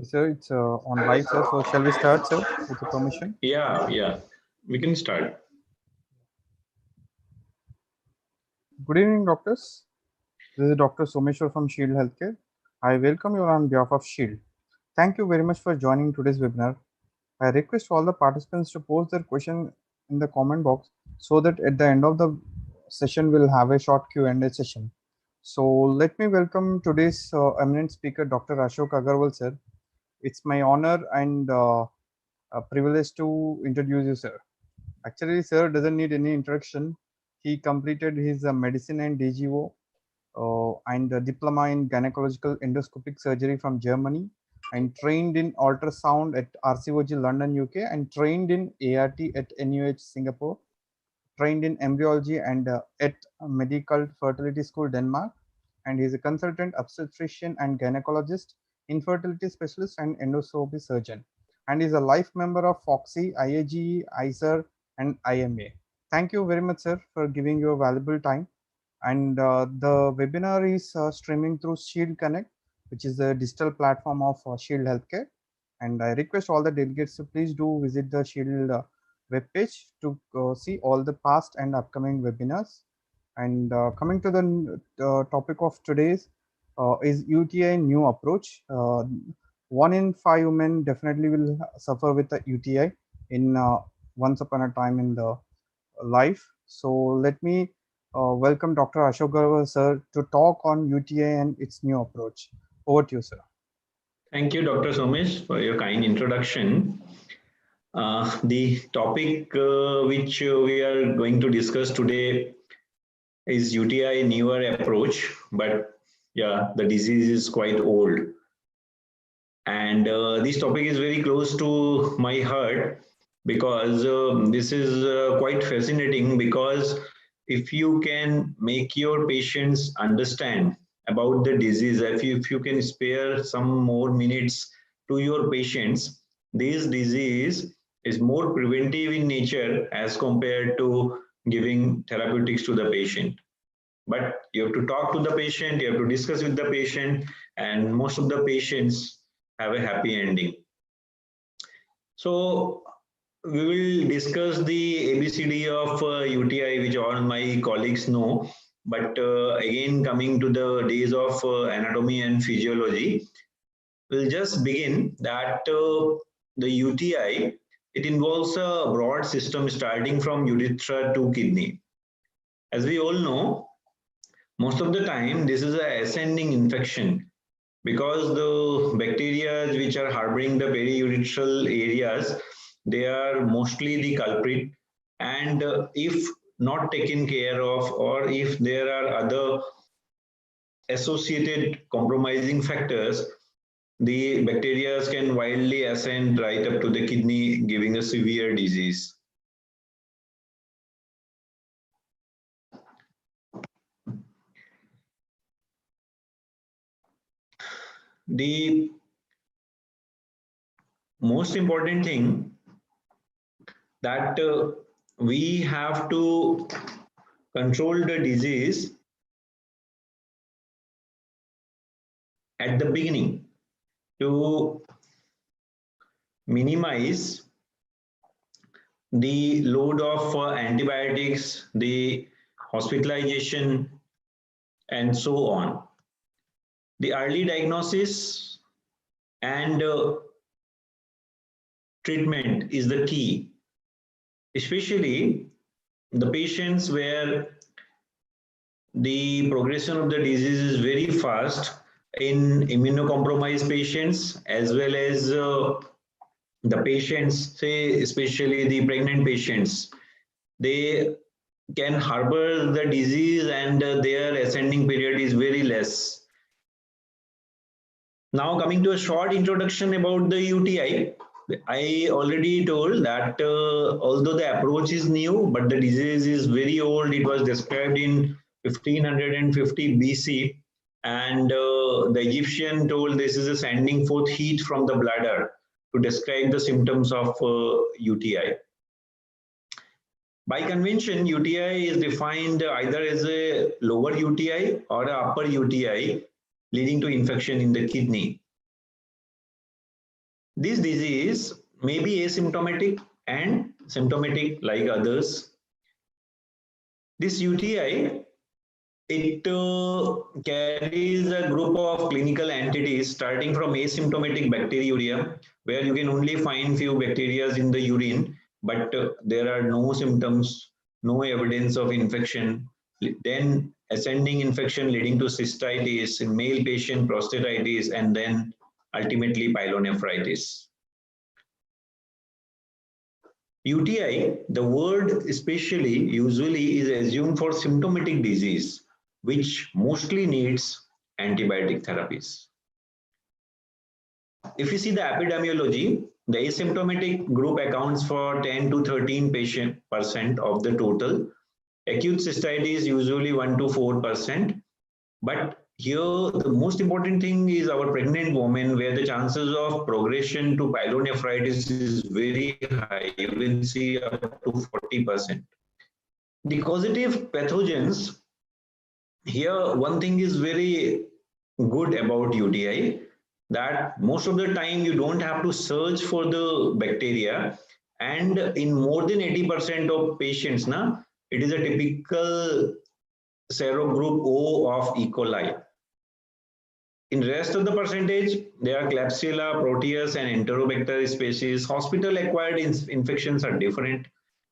Sir, it's on live, sir. So shall we start, sir, with your permission? Yeah, we can start. Good evening, doctors. This is Dr. Someshwar from Shield Healthcare. I welcome you on behalf of Shield. Thank you very much for joining today's webinar. I request all the participants to post their question in the comment box so that at the end of the session we'll have a short Q&A session. So let me welcome today's eminent speaker, Dr. Ashok Agarwal, sir. It's my honor and a privilege to introduce you, sir. Actually, sir doesn't need any introduction. He completed his medicine and DGO and a diploma in gynecological endoscopic surgery from Germany, and trained in ultrasound at RCOG London, UK, and trained in ART at NUH Singapore, trained in embryology and at Medical Fertility School, Denmark, and he is a consultant obstetrician and gynecologist, infertility specialist, and endoscopy surgeon, and is a life member of FOXI, IAGE, ICER, and IMA. Thank you very much, sir, for giving your valuable time. And the webinar is streaming through Shield Connect, which is a digital platform of Shield Healthcare. And I request all the delegates to please do visit the Shield webpage to see all the past and upcoming webinars. And coming to the topic of today's is UTI New Approach. 1 in 5 women definitely will suffer with the UTI in once upon a time in the life. So let me welcome Dr. Ashok Agarwal, sir, to talk on UTI and its new approach. Over to you, sir. Thank you, Dr. Somesh, for your kind introduction. The topic which we are going to discuss today is UTI Newer Approach, but yeah, the disease is quite old. And this topic is very close to my heart because this is quite fascinating, because if you can make your patients understand about the disease, if you can spare some more minutes to your patients, this disease is more preventive in nature as compared to giving therapeutics to the patient. But you have to talk to the patient, you have to discuss with the patient, and most of the patients have a happy ending. So we will discuss the ABCD of UTI, which all my colleagues know. But again, coming to the days of anatomy and physiology, we'll just begin that the UTI, it involves a broad system starting from urethra to kidney. As we all know, most of the time, this is an ascending infection, because the bacteria which are harboring the periurethral areas, they are mostly the culprit. And if not taken care of, or if there are other associated compromising factors, the bacteria can wildly ascend right up to the kidney, giving a severe disease. The most important thing that we have to control the disease at the beginning to minimize the load of antibiotics, the hospitalization, and so on. The early diagnosis and treatment is the key, especially the patients where the progression of the disease is very fast, in immunocompromised patients, as well as the patients, say especially the pregnant patients, they can harbor the disease and their ascending period is very less. Now coming to a short introduction about the UTI, I already told that although the approach is new, but the disease is very old. It was described in 1550 BC, and the Egyptian told this is a sending forth heat from the bladder to describe the symptoms of UTI. By convention, UTI is defined either as a lower UTI or an upper UTI leading to infection in the kidney. This disease may be asymptomatic and symptomatic like others. This UTI, it carries a group of clinical entities starting from asymptomatic bacteriuria, where you can only find few bacteria in the urine, but there are no symptoms, no evidence of infection. Then ascending infection leading to cystitis in male patient, prostatitis, and then ultimately pyelonephritis. UTI, the word especially usually is assumed for symptomatic disease, which mostly needs antibiotic therapies. If you see the epidemiology, the asymptomatic group accounts for 10 to 13% of the total. Acute cystitis usually 1 to 4%. But here, the most important thing is our pregnant women, where the chances of progression to pyelonephritis is very high. You can see up to 40%. The causative pathogens, here one thing is very good about UTI, that most of the time you don't have to search for the bacteria, and in more than 80% of patients, it is a typical serogroup O of E. coli. In rest of the percentage, there are Klebsiella, Proteus, and Enterobacter species. Hospital-acquired infections are different.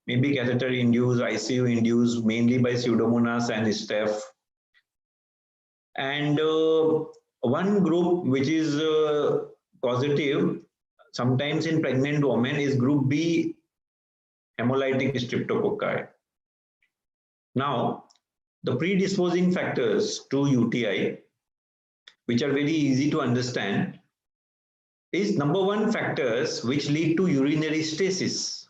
Maybe catheter-induced, ICU-induced, mainly by Pseudomonas and Staph. And one group which is causative, sometimes in pregnant women, is group B, hemolytic streptococci. Now, the predisposing factors to UTI, which are very easy to understand, is number one factors which lead to urinary stasis.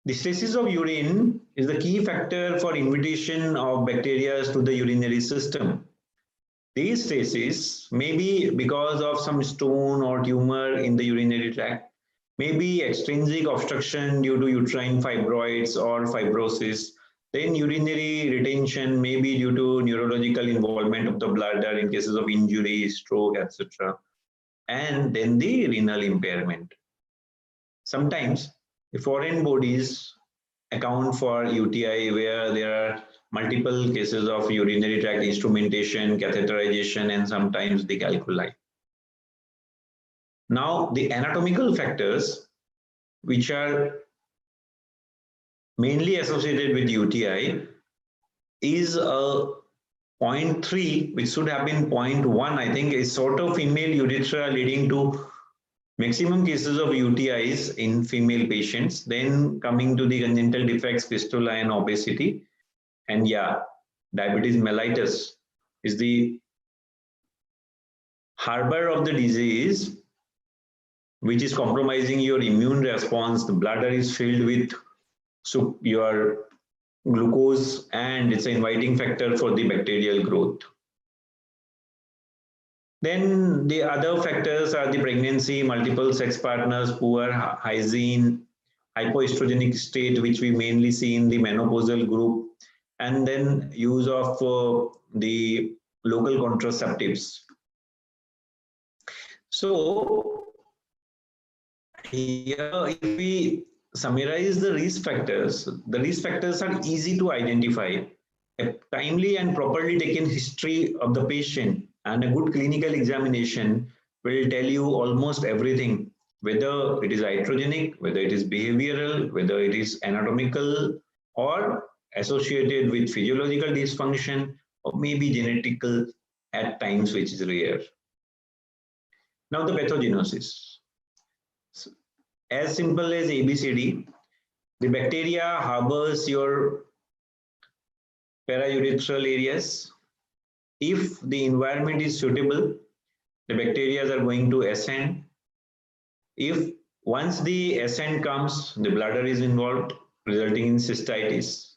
The stasis of urine is the key factor for invitation of bacteria to the urinary system. These stasis may be because of some stone or tumor in the urinary tract, may be extrinsic obstruction due to uterine fibroids or fibrosis. Then urinary retention may be due to neurological involvement of the bladder in cases of injury, stroke, etc. And then the renal impairment. Sometimes the foreign bodies account for UTI, where there are multiple cases of urinary tract instrumentation, catheterization, and sometimes the calculi. Now, the anatomical factors, which are mainly associated with UTI, is a 0.3, which should have been 0.1, I think, is sort of female urethra leading to maximum cases of UTIs in female patients. Then coming to the congenital defects, fistula, and obesity. And yeah, diabetes mellitus is the harbor of the disease, which is compromising your immune response. The bladder is filled with your glucose, and it's an inviting factor for the bacterial growth. Then the other factors are the pregnancy, multiple sex partners, poor hygiene, hypoestrogenic state, which we mainly see in the menopausal group, and then use of the local contraceptives. So here, if we summarize the risk factors are easy to identify. A timely and properly taken history of the patient and a good clinical examination will tell you almost everything, whether it is iatrogenic, whether it is behavioral, whether it is anatomical, or associated with physiological dysfunction, or maybe genetical at times, which is rare. Now the pathogenesis. So, as simple as ABCD, the bacteria harbors your paraurethral areas. If the environment is suitable, the bacteria are going to ascend. If once the ascent comes, the bladder is involved, resulting in cystitis.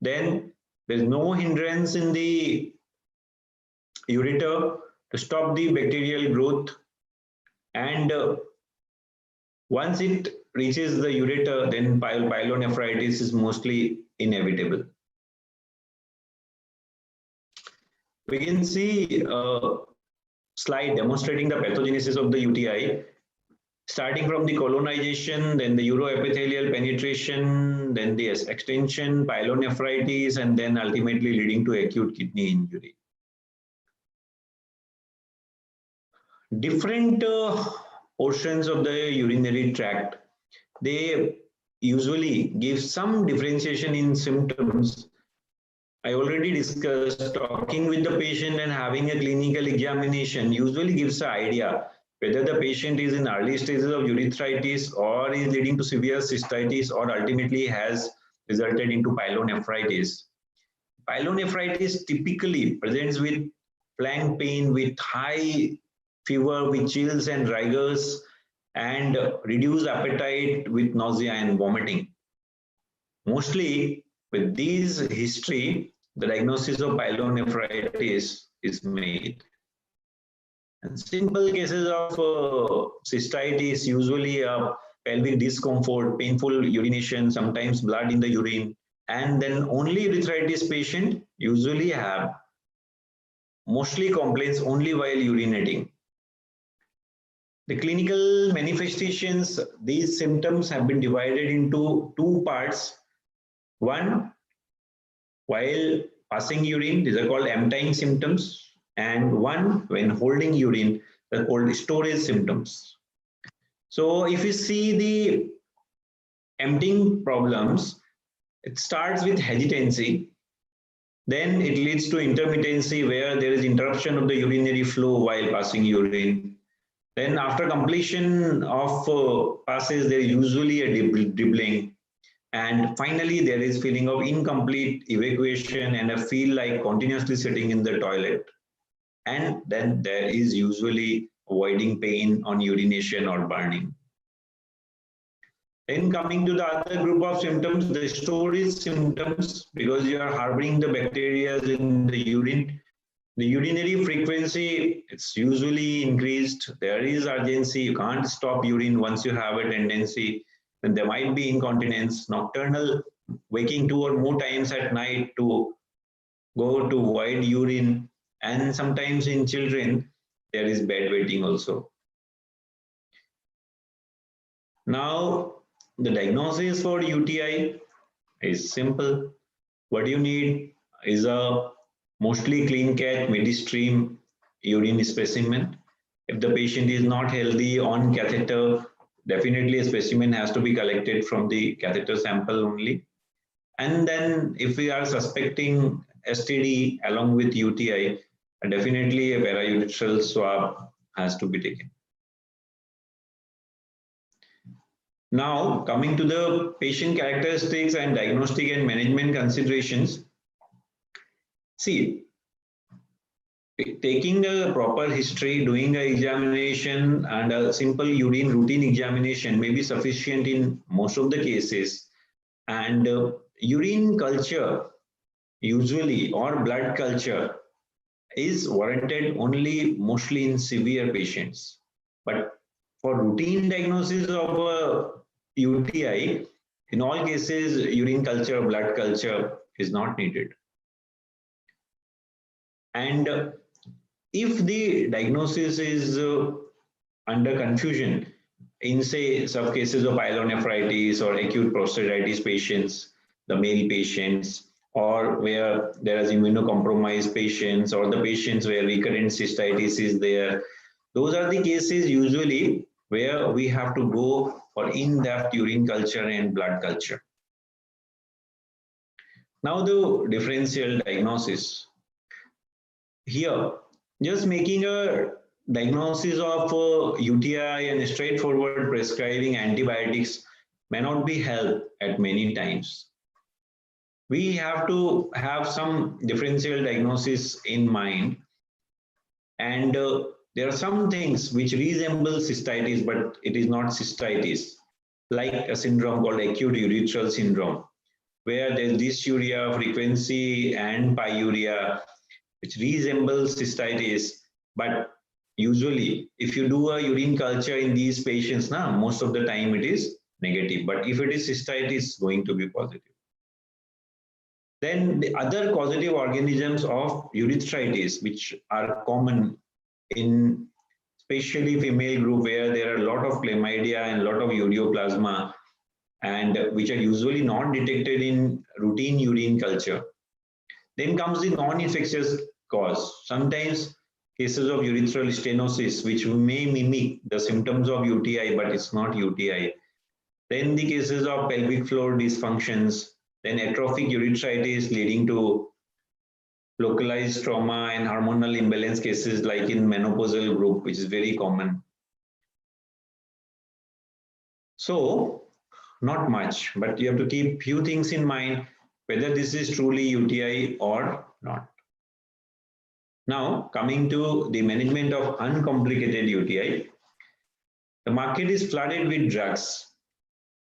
Then there is no hindrance in the ureter to stop the bacterial growth. And once it reaches the ureter, then pyelonephritis is mostly inevitable. We can see slide demonstrating the pathogenesis of the UTI, starting from the colonization, then the uroepithelial penetration, then the extension, pyelonephritis, and then ultimately leading to acute kidney injury. Different portions of the urinary tract, they usually give some differentiation in symptoms. I already discussed talking with the patient and having a clinical examination usually gives an idea whether the patient is in early stages of urethritis or is leading to severe cystitis or ultimately has resulted into pyelonephritis. Pyelonephritis typically presents with flank pain, with high fever, with chills and rigors, and reduced appetite with nausea and vomiting. Mostly with these history, the diagnosis of pyelonephritis is made. And simple cases of cystitis, usually pelvic discomfort, painful urination, sometimes blood in the urine, and then only urethritis patient usually have mostly complaints only while urinating. The clinical manifestations, these symptoms have been divided into two parts. One, while passing urine, these are called emptying symptoms, and one, when holding urine, they're called storage symptoms. So if you see the emptying problems, it starts with hesitancy, then it leads to intermittency where there is interruption of the urinary flow while passing urine. Then after completion of passes, there is usually a dribbling. And finally, there is feeling of incomplete evacuation and a feel like continuously sitting in the toilet. And then there is usually avoiding pain on urination or burning. Then coming to the other group of symptoms, the storage symptoms, because you are harboring the bacteria in the urine. The urinary frequency, it's usually increased. There is urgency. You can't stop urine once you have a tendency. Then there might be incontinence, nocturnal, waking 2 or more times at night to go to void urine. And sometimes in children, there is bedwetting also. Now, the diagnosis for UTI is simple. What you need is a mostly clean cat midstream urine specimen. If the patient is not healthy on catheter, definitely a specimen has to be collected from the catheter sample only. And then if we are suspecting STD along with UTI, definitely a paraureteral swab has to be taken. Now, coming to the patient characteristics and diagnostic and management considerations. See, taking a proper history, doing an examination and a simple urine routine examination may be sufficient in most of the cases. And urine culture usually or blood culture is warranted only mostly in severe patients. But for routine diagnosis of a UTI, in all cases, urine culture, blood culture is not needed. And if the diagnosis is under confusion in, say, some cases of pyelonephritis or acute prostatitis patients, the male patients, or where there is immunocompromised patients, or the patients where recurrent cystitis is there, those are the cases usually where we have to go for in-depth urine culture and blood culture. Now the differential diagnosis. Here, just making a diagnosis of UTI and straightforward prescribing antibiotics may not be helped at many times. We have to have some differential diagnosis in mind, and there are some things which resemble cystitis, but it is not cystitis, like a syndrome called acute urethral syndrome, where there is dysuria, frequency, and pyuria, which resembles cystitis. But usually, if you do a urine culture in these patients, most of the time it is negative. But if it is cystitis, it's going to be positive. Then the other causative organisms of urethritis, which are common in especially female group where there are a lot of chlamydia and a lot of ureaplasma, and which are usually not detected in routine urine culture. Then comes the non-infectious cause. Sometimes cases of urethral stenosis, which may mimic the symptoms of UTI, but it's not UTI. Then the cases of pelvic floor dysfunctions, then atrophic urethritis leading to localized trauma and hormonal imbalance cases like in menopausal group, which is very common. So not much, but you have to keep few things in mind whether this is truly UTI or not. Now, coming to the management of uncomplicated UTI, the market is flooded with drugs.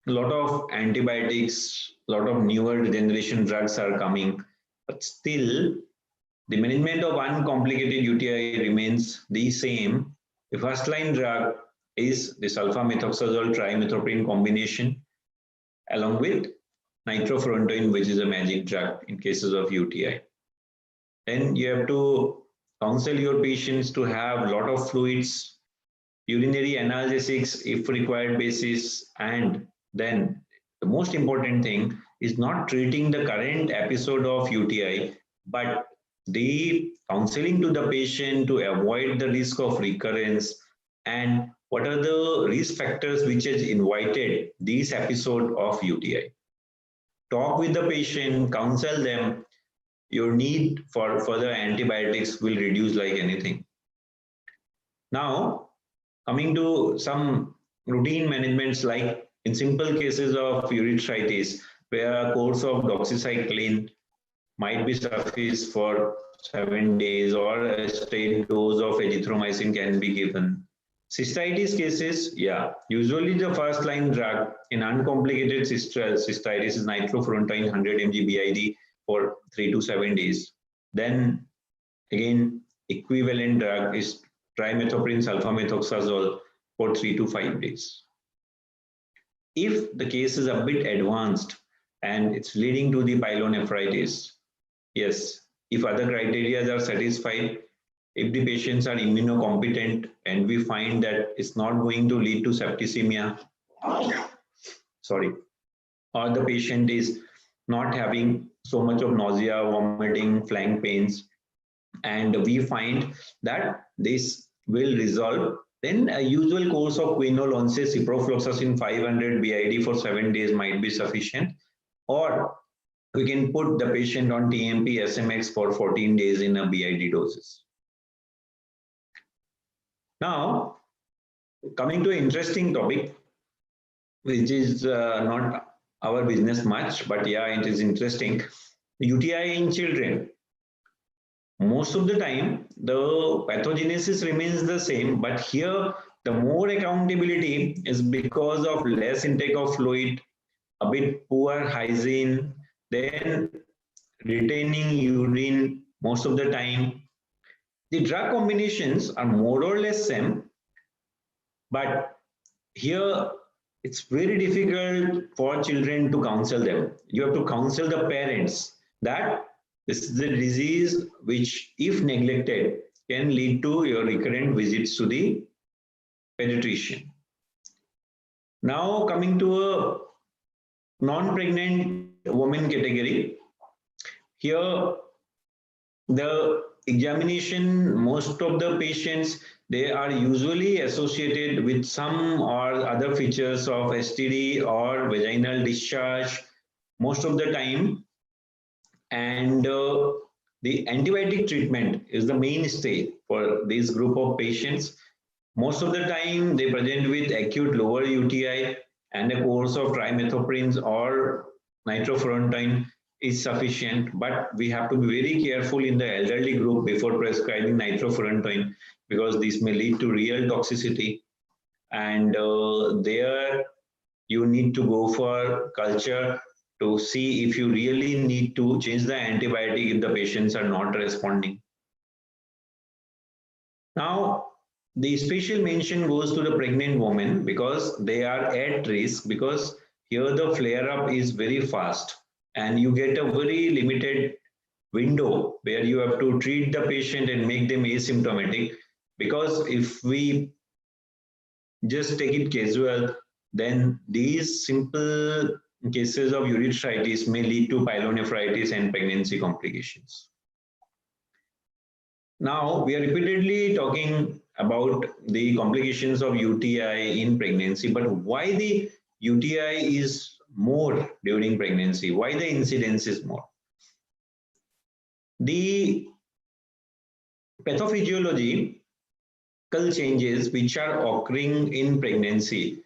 A lot of antibiotics, a lot of newer generation drugs are coming, but still the management of uncomplicated UTI remains the same. The first line drug is the sulfamethoxazole trimethoprim combination along with nitrofurantoin, which is a magic drug in cases of UTI. Then you have to counsel your patients to have a lot of fluids, urinary analgesics if required basis, and then the most important thing is not treating the current episode of UTI, but the counseling to the patient to avoid the risk of recurrence and what are the risk factors which has invited this episode of UTI. Talk with the patient, counsel them. Your need for further antibiotics will reduce like anything. Now, coming to some routine managements like in simple cases of urethritis, where a course of doxycycline might be sufficient for 7 days or a straight dose of azithromycin can be given. Cystitis cases, yeah, usually the first line drug in uncomplicated cystitis is nitrofurantoin 100 mg BID for 3 to 7 days. Then again, equivalent drug is trimethoprim sulfamethoxazole for 3 to 5 days. If the case is a bit advanced and it's leading to the pyelonephritis, yes, if other criteria are satisfied, if the patients are immunocompetent and we find that it's not going to lead to septicemia, sorry, or the patient is not having so much of nausea, vomiting, flank pains, and we find that this will resolve, then a usual course of quinolone, ciprofloxacin 500 BID for 7 days might be sufficient, or we can put the patient on TMP SMX for 14 days in a BID doses. Now, coming to an interesting topic, which is not our business much, but yeah, it is interesting. UTI in children. Most of the time, the pathogenesis remains the same, but here the more accountability is because of less intake of fluid, a bit poor hygiene, then retaining urine most of the time. The drug combinations are more or less same, but here it's very difficult for children to counsel them. You have to counsel the parents that this is the disease which, if neglected, can lead to your recurrent visits to the pediatrician. Now coming to a non-pregnant woman category, here the examination, most of the patients, they are usually associated with some or other features of STD or vaginal discharge most of the time, and the antibiotic treatment is the mainstay for this group of patients. Most of the time they present with acute lower UTI and a course of trimethoprins or nitrofurantoin is sufficient, but we have to be very careful in the elderly group before prescribing nitrofurantoin because this may lead to real toxicity, and there you need to go for culture to see if you really need to change the antibiotic if the patients are not responding. Now, the special mention goes to the pregnant women because they are at risk, because here the flare up is very fast and you get a very limited window where you have to treat the patient and make them asymptomatic. because if we just take it casual, then these simple cases of urethritis may lead to pyelonephritis and pregnancy complications. Now, we are repeatedly talking about the complications of UTI in pregnancy, but why the UTI is more during pregnancy? Why the incidence is more? The pathophysiological changes which are occurring in pregnancy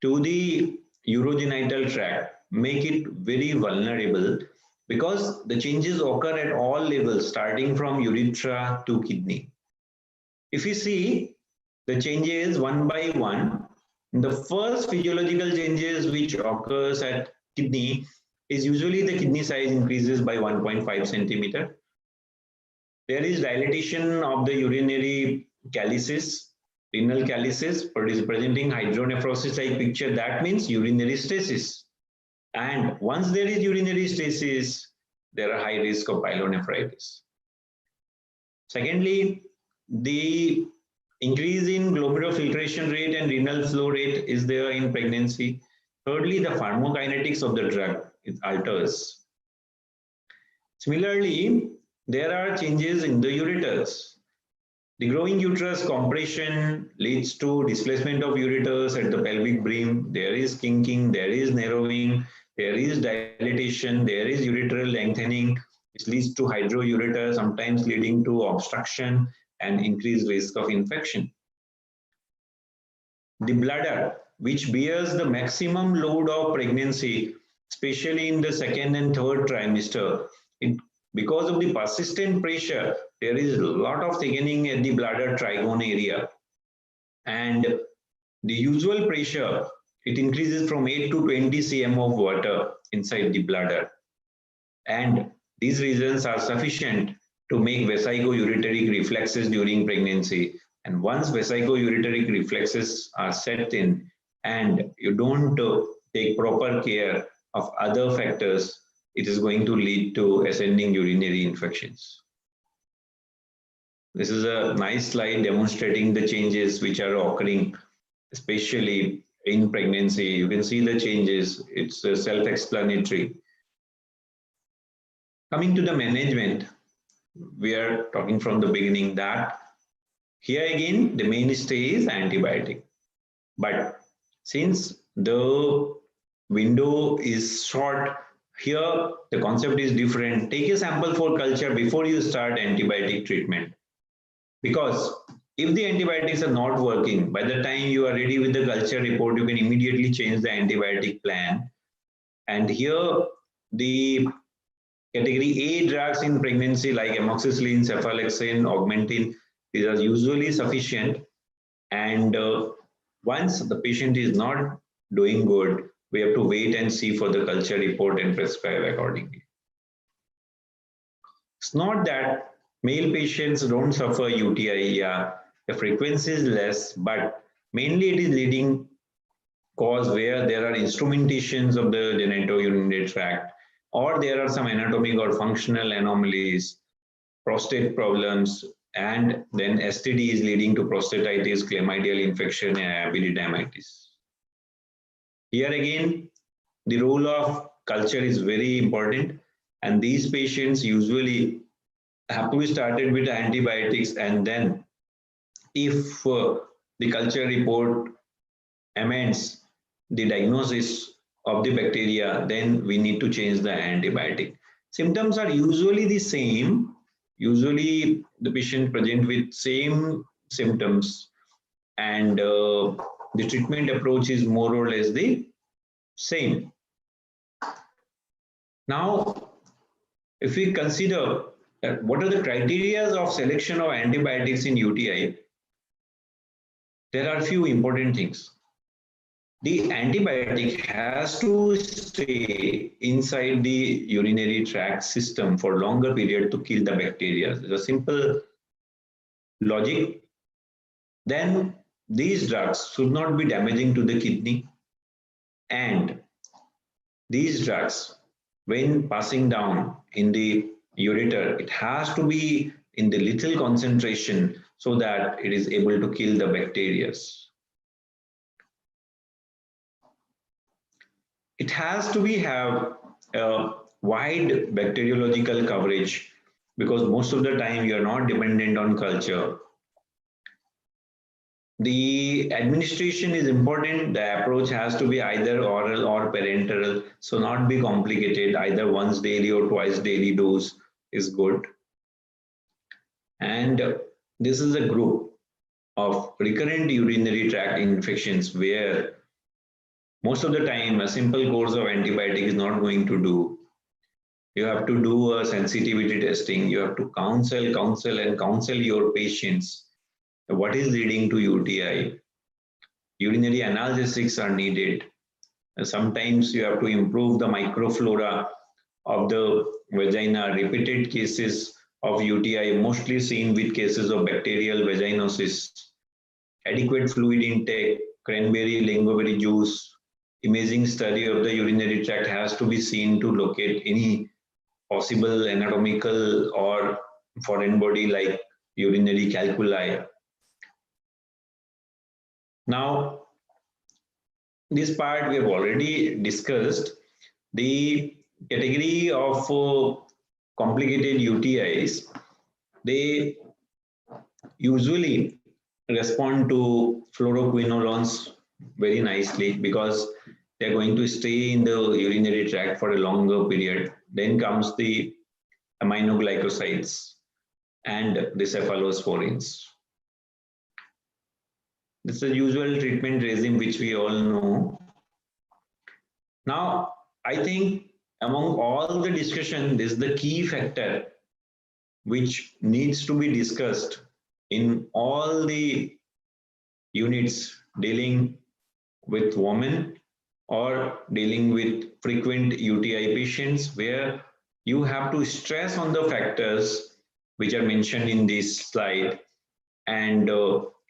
to the urogenital tract make it very vulnerable, because the changes occur at all levels, starting from urethra to kidney. If you see the changes one by one, the first physiological changes which occurs at kidney is usually the kidney size increases by 1.5 centimeter. There is dilatation of the urinary calyces, renal calyces, presenting hydronephrosis like picture. That means urinary stasis. And once there is urinary stasis, there are high risk of pyelonephritis. Secondly, the increase in glomerular filtration rate and renal flow rate is there in pregnancy. Thirdly, the pharmacokinetics of the drug alters. Similarly, there are changes in the ureters. The growing uterus compression leads to displacement of ureters at the pelvic brim. There is kinking, there is narrowing, there is dilatation, there is ureteral lengthening. It leads to hydroureter, sometimes leading to obstruction and increased risk of infection. The bladder, which bears the maximum load of pregnancy, especially in the second and third trimester, because of the persistent pressure, there is a lot of thickening at the bladder trigone area. And the usual pressure, it increases from 8 to 20 cm of water inside the bladder. And these reasons are sufficient to make vesicoureteric reflexes during pregnancy. And once vesicoureteric reflexes are set in and you don't take proper care of other factors, it is going to lead to ascending urinary infections. This is a nice slide demonstrating the changes which are occurring, especially in pregnancy. You can see the changes, it's self-explanatory. Coming to the management, we are talking from the beginning that here again the mainstay is antibiotic. But since the window is short, here the concept is different. Take a sample for culture before you start antibiotic treatment. Because if the antibiotics are not working, by the time you are ready with the culture report, you can immediately change the antibiotic plan. And here the category A drugs in pregnancy like amoxicillin, cephalexin, augmentin, these are usually sufficient. And once the patient is not doing good, we have to wait and see for the culture report and prescribe accordingly. It's not that male patients don't suffer UTI. Yeah, the frequency is less, but mainly it is leading cause where there are instrumentations of the genitourinary tract, or there are some anatomic or functional anomalies, prostate problems, and then STD is leading to prostatitis, chlamydial infection, and epididymitis. Here again, the role of culture is very important, and these patients usually have to be started with antibiotics, and then if the culture report amends the diagnosis of the bacteria, then we need to change the antibiotic. Symptoms are usually the same. Usually the patient present with same symptoms, and the treatment approach is more or less the same. Now, if we consider what are the criteria of selection of antibiotics in UTI, there are a few important things. The antibiotic has to stay inside the urinary tract system for longer period to kill the bacteria. It's a simple logic. Then these drugs should not be damaging to the kidney, and these drugs, when passing down in the ureter, it has to be in the lethal concentration so that it is able to kill the bacteria. It has to have a wide bacteriological coverage because most of the time you are not dependent on culture. The administration is important. The approach has to be either oral or parenteral, so not be complicated. Either once daily or twice daily dose is good. And this is a group of recurrent urinary tract infections where most of the time a simple course of antibiotic is not going to do. You have to do a sensitivity testing. You have to counsel your patients. What is leading to UTI? Urinary analgesics are needed. Sometimes you have to improve the microflora of the vagina. Repeated cases of UTI, mostly seen with cases of bacterial vaginosis. Adequate fluid intake, cranberry, lingoberry juice, imaging study of the urinary tract has to be seen to locate any possible anatomical or foreign body like urinary calculi. Now, this part we have already discussed. The category of complicated UTIs, they usually respond to fluoroquinolones very nicely because they're going to stay in the urinary tract for a longer period. Then comes the aminoglycosides and the cephalosporins. This is the usual treatment regime which we all know. Now, I think among all the discussion, this is the key factor which needs to be discussed in all the units dealing with women or dealing with frequent UTI patients, where you have to stress on the factors which are mentioned in this slide, and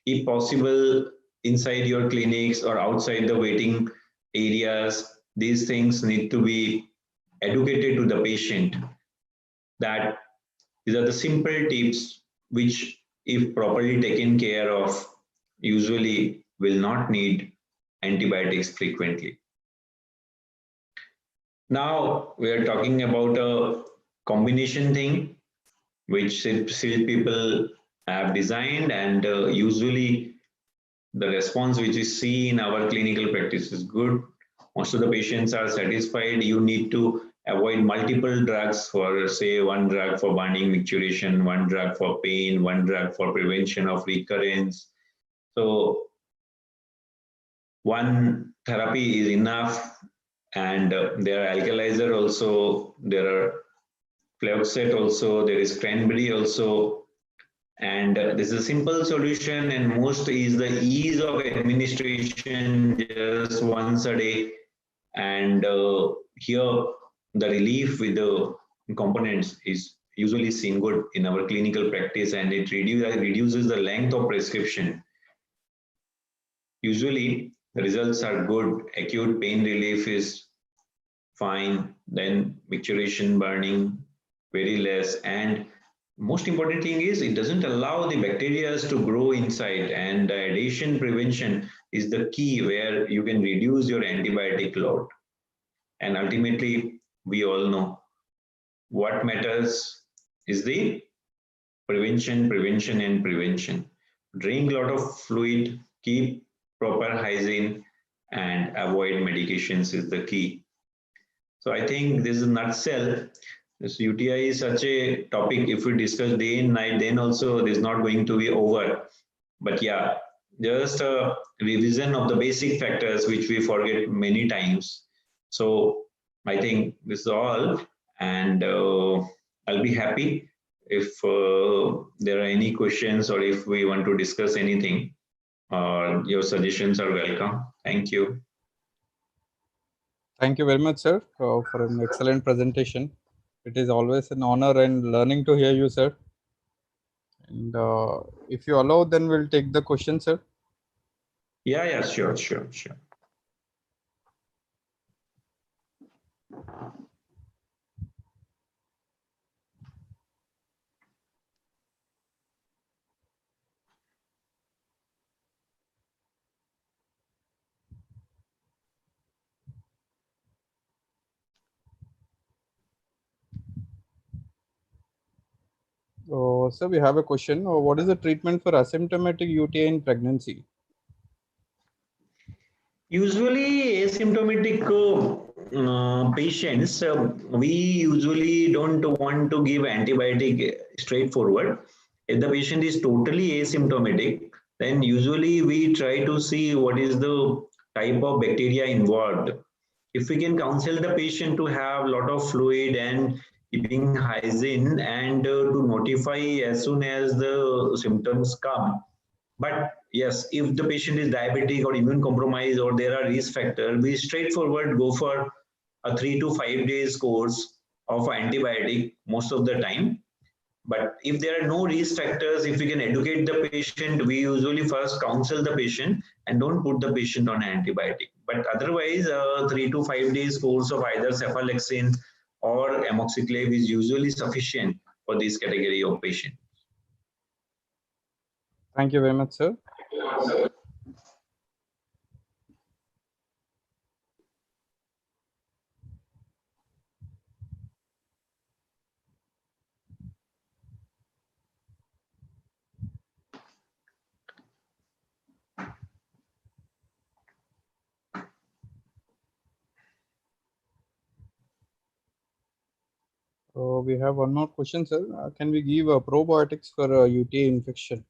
if possible inside your clinics or outside the waiting areas, these things need to be educated to the patient that these are the simple tips which, if properly taken care of, usually will not need antibiotics frequently. Now we are talking about a combination thing which still people have designed, and usually the response which we see in our clinical practice is good. Most of the patients are satisfied. You need to avoid multiple drugs for, say, one drug for burning micturition, one drug for pain, one drug for prevention of recurrence. So one therapy is enough, and there are alkalizer also, there are fluoxet also, there is cranberry also, and this is a simple solution, and most is the ease of administration, just once a day. And here the relief with the components is usually seen good in our clinical practice, and it reduces the length of prescription. Usually the results are good. Acute pain relief is fine, then micturition, burning very less, and most important thing is it doesn't allow the bacteria to grow inside, and the adhesion prevention is the key where you can reduce your antibiotic load. And ultimately, we all know what matters is the prevention, prevention, and prevention. Drink a lot of fluid, keep proper hygiene, and avoid medications is the key. So I think this is a nutshell. This UTI is such a topic. If we discuss day and night, then also it is not going to be over. But yeah, just a revision of the basic factors which we forget many times. So I think this is all, and I'll be happy if there are any questions or if we want to discuss anything. Your suggestions are welcome. Thank you. Thank you very much, sir, for an excellent presentation. It is always an honor and learning to hear you, sir. And if you allow, then we'll take the question, sir. Yeah, sure. Sir, we have a question. What is the treatment for asymptomatic UTI in pregnancy? Usually asymptomatic patients, we usually don't want to give antibiotic straightforward. If the patient is totally asymptomatic, then usually we try to see what is the type of bacteria involved. If we can counsel the patient to have a lot of fluid and keeping hygiene and to notify as soon as the symptoms come. But yes, if the patient is diabetic or immune compromised or there are risk factors, we straightforward go for a 3 to 5 days course of antibiotic most of the time. But if there are no risk factors, if we can educate the patient, we usually first counsel the patient and don't put the patient on antibiotic. But otherwise, 3 to 5 days course of either cephalexin or amoxicillin is usually sufficient for this category of patient. Thank you very much, sir. We have one more question, sir. Can we give probiotics for UTI infection?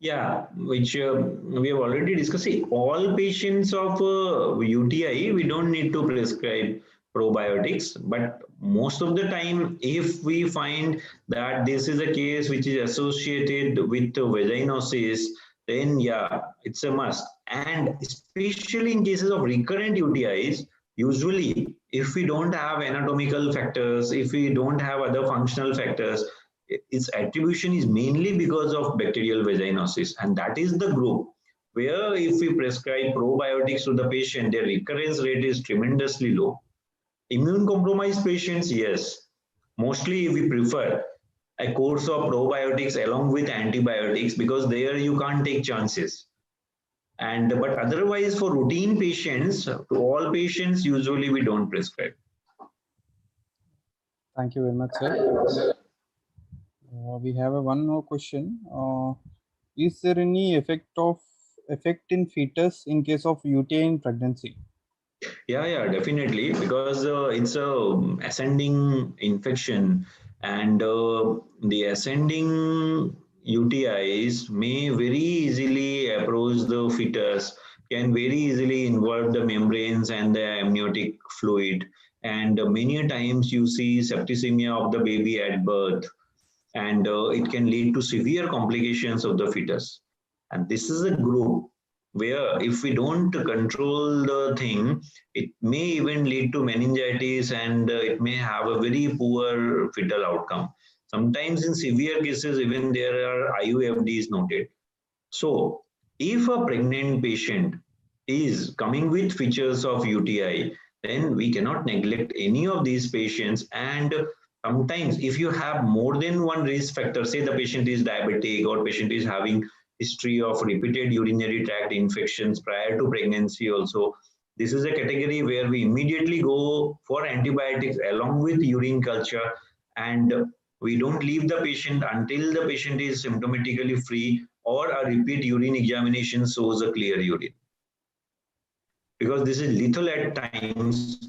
Yeah, which we have already discussed. See, all patients of UTI, we don't need to prescribe probiotics, but most of the time, if we find that this is a case which is associated with vaginosis, then yeah, it's a must. And especially in cases of recurrent UTIs, usually if we don't have anatomical factors, if we don't have other functional factors, its attribution is mainly because of bacterial vaginosis, and that is the group where if we prescribe probiotics to the patient, their recurrence rate is tremendously low. Immune compromised patients, yes, mostly we prefer a course of probiotics along with antibiotics because there you can't take chances. And but otherwise, for routine patients, to all patients, usually we don't prescribe. Thank you very much, sir. We have one more question. Is there any effect in fetus in case of UTI in pregnancy? Yeah, definitely, because it's a ascending infection, and the ascending UTIs may very easily approach the fetus, can very easily involve the membranes and the amniotic fluid, and many times you see septicemia of the baby at birth, and it can lead to severe complications of the fetus. And this is a group where if we don't control the thing, it may even lead to meningitis and it may have a very poor fetal outcome. Sometimes in severe cases, even there are IUFDs noted. So if a pregnant patient is coming with features of UTI, then we cannot neglect any of these patients. And sometimes if you have more than one risk factor, say the patient is diabetic or patient is having history of repeated urinary tract infections prior to pregnancy also, this is a category where we immediately go for antibiotics along with urine culture, and we don't leave the patient until the patient is symptomatically free or a repeat urine examination shows a clear urine. Because this is lethal at times,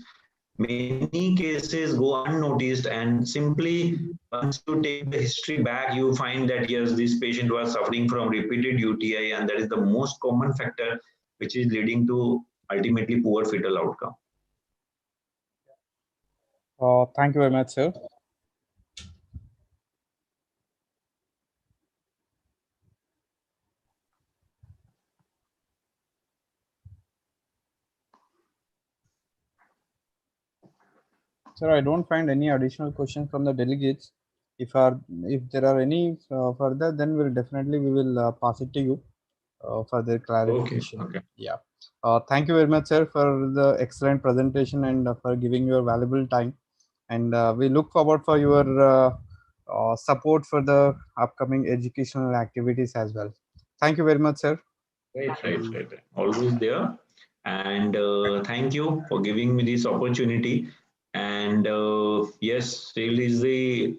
many cases go unnoticed, and simply once you take the history back, you find that yes, this patient was suffering from repeated UTI, and that is the most common factor which is leading to ultimately poor fetal outcome. Thank you very much, sir. Sir, I don't find any additional questions from the delegates. If there are any further, then we will pass it to you for their clarification. Okay. Yeah. Thank you very much, sir, for the excellent presentation and for giving your valuable time. And we look forward for your support for the upcoming educational activities as well. Thank you very much, sir. Right. Always there. And thank you for giving me this opportunity. And yes, still is the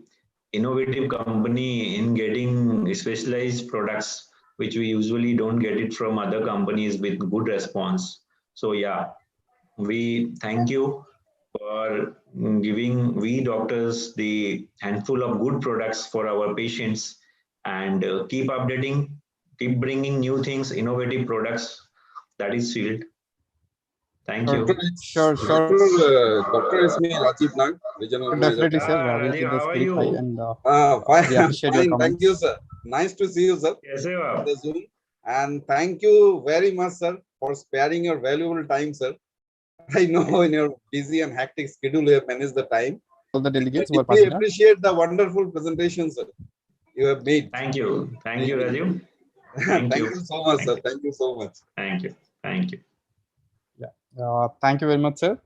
innovative company in getting specialized products, which we usually don't get it from other companies with good response. So yeah, we thank you for giving we doctors the handful of good products for our patients, and keep updating, keep bringing new things, innovative products. That is Shield. Thank Sure, you. sure. Doctor is me, Rajiv Nag, Regional Manager. Definitely, sir. We'll Rajiv, keep the how are spirit high, you? and Fine, we appreciate your fine. Thank you, comments. sir. Nice to see you, sir, कैसे हो on आप? the Zoom. And thank you very much, sir, for sparing your valuable time, sir. I know in your busy and hectic schedule, you have managed the time. All the I delegates who are deeply passing out. appreciate the wonderful presentation, sir, you have made. Thank you, Evening. Rajiv. Thank you so much, sir. Thank you so much. Thank you. Thank you. Yeah. Thank you very much, sir.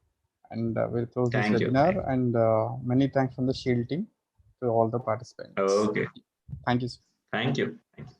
And we'll close this Thank you. webinar. And many thanks from the Shield team to all the participants. Okay. Thank you, sir. Thank you. Thank you.